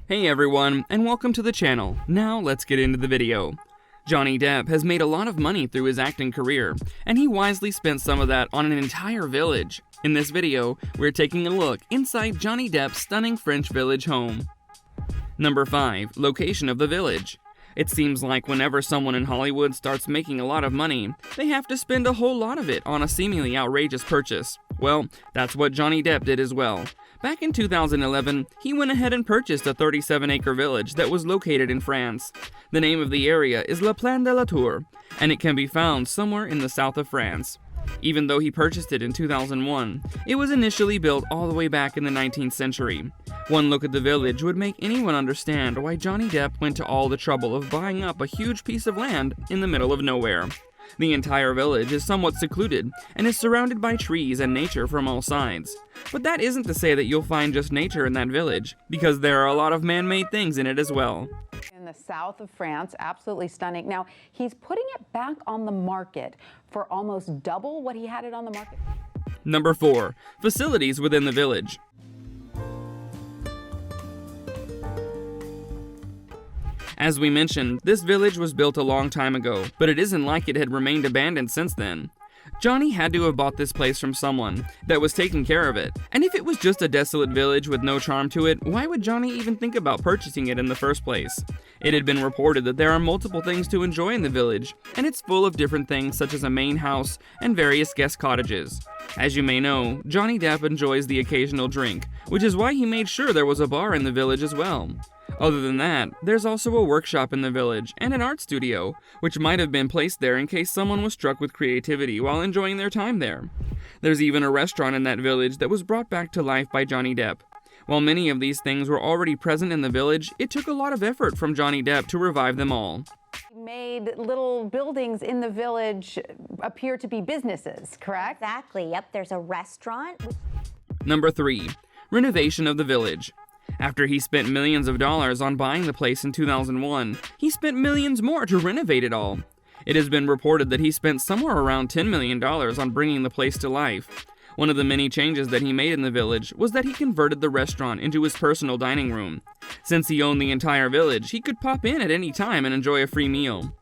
Hey everyone, and welcome to the channel. Now let's get into the video. Johnny Depp has made a lot of money through his acting career, and he wisely spent some of that on an entire village. In this video, we're taking a look inside Johnny Depp's stunning French village home. Number 5. Location of the village. It seems like whenever someone in Hollywood starts making a lot of money, they have to spend a whole lot of it on a seemingly outrageous purchase. Well, that's what Johnny Depp did as well. Back in 2011, he went ahead and purchased a 37-acre village that was located in France. The name of the area is La Plaine de la Tour, and it can be found somewhere in the south of France. Even though he purchased it in 2001, it was initially built all the way back in the 19th century. One look at the village would make anyone understand why Johnny Depp went to all the trouble of buying up a huge piece of land in the middle of nowhere. The entire village is somewhat secluded and is surrounded by trees and nature from all sides. But that isn't to say that you'll find just nature in that village, because there are a lot of man-made things in it as well. In the south of France, absolutely stunning. Now, he's putting it back on the market for almost double what he had it on the market. Number 4. Facilities within the village. As we mentioned, this village was built a long time ago, but it isn't like it had remained abandoned since then. Johnny had to have bought this place from someone that was taking care of it. And if it was just a desolate village with no charm to it, why would Johnny even think about purchasing it in the first place? It had been reported that there are multiple things to enjoy in the village, and it's full of different things such as a main house and various guest cottages. As you may know, Johnny Depp enjoys the occasional drink, which is why he made sure there was a bar in the village as well. Other than that, there's also a workshop in the village and an art studio, which might have been placed there in case someone was struck with creativity while enjoying their time there. There's even a restaurant in that village that was brought back to life by Johnny Depp. While many of these things were already present in the village, it took a lot of effort from Johnny Depp to revive them all. He made little buildings in the village appear to be businesses, correct? Exactly, yep, there's a restaurant. Number 3. Renovation of the village. After he spent millions of dollars on buying the place in 2001, he spent millions more to renovate it all. It has been reported that he spent somewhere around $10 million on bringing the place to life. One of the many changes that he made in the village was that he converted the restaurant into his personal dining room. Since he owned the entire village, he could pop in at any time and enjoy a free meal.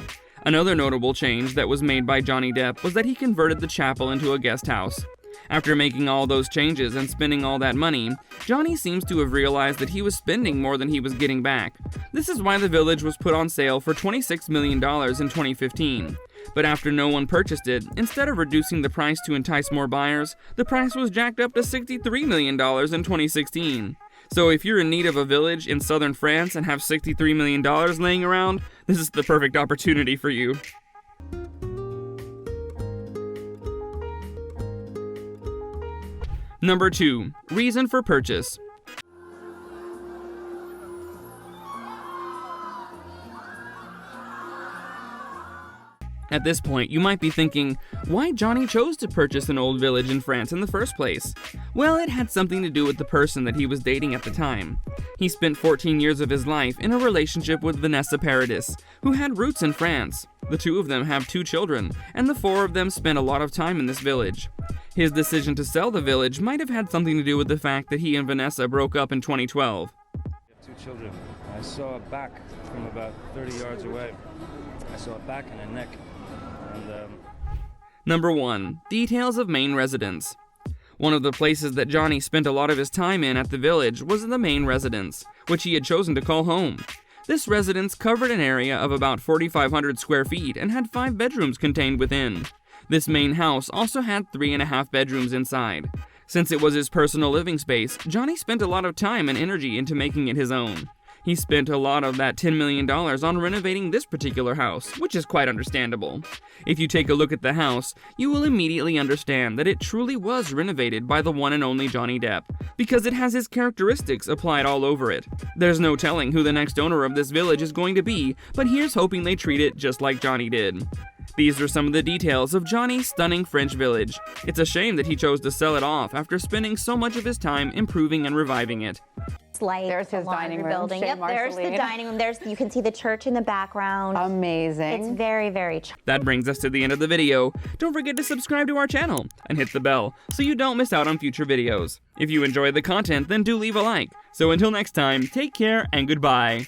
Another notable change that was made by Johnny Depp was that he converted the chapel into a guest house. After making all those changes and spending all that money, Johnny seems to have realized that he was spending more than he was getting back. This is why the village was put on sale for $26 million in 2015. But after no one purchased it, instead of reducing the price to entice more buyers, the price was jacked up to $63 million in 2016. So if you're in need of a village in southern France and have $63 million laying around, this is the perfect opportunity for you. Number 2. Reason for purchase. At this point, you might be thinking, why Johnny chose to purchase an old village in France in the first place? Well, it had something to do with the person that he was dating at the time. He spent 14 years of his life in a relationship with Vanessa Paradis, who had roots in France. The two of them have 2 children, and the 4 of them spent a lot of time in this village. His decision to sell the village might have had something to do with the fact that he and Vanessa broke up in 2012. I have 2 children. I saw a back from about 30 yards away. I saw a back and a neck. Number 1. Details of main residence. One of the places that Johnny spent a lot of his time in at the village was the main residence, which he had chosen to call home. This residence covered an area of about 4,500 square feet and had 5 bedrooms contained within. This main house also had 3.5 bedrooms inside. Since it was his personal living space, Johnny spent a lot of time and energy into making it his own. He spent a lot of that $10 million on renovating this particular house, which is quite understandable. If you take a look at the house, you will immediately understand that it truly was renovated by the one and only Johnny Depp, because it has his characteristics applied all over it. There's no telling who the next owner of this village is going to be, but here's hoping they treat it just like Johnny did. These are some of the details of Johnny's stunning French village. It's a shame that he chose to sell it off after spending so much of his time improving and reviving it. It's like there's his dining room. Building. Yep, there's the dining room. You can see the church in the background. Amazing. It's very, very That brings us to the end of the video. Don't forget to subscribe to our channel and hit the bell so you don't miss out on future videos. If you enjoy the content, then do leave a like. So until next time, take care and goodbye.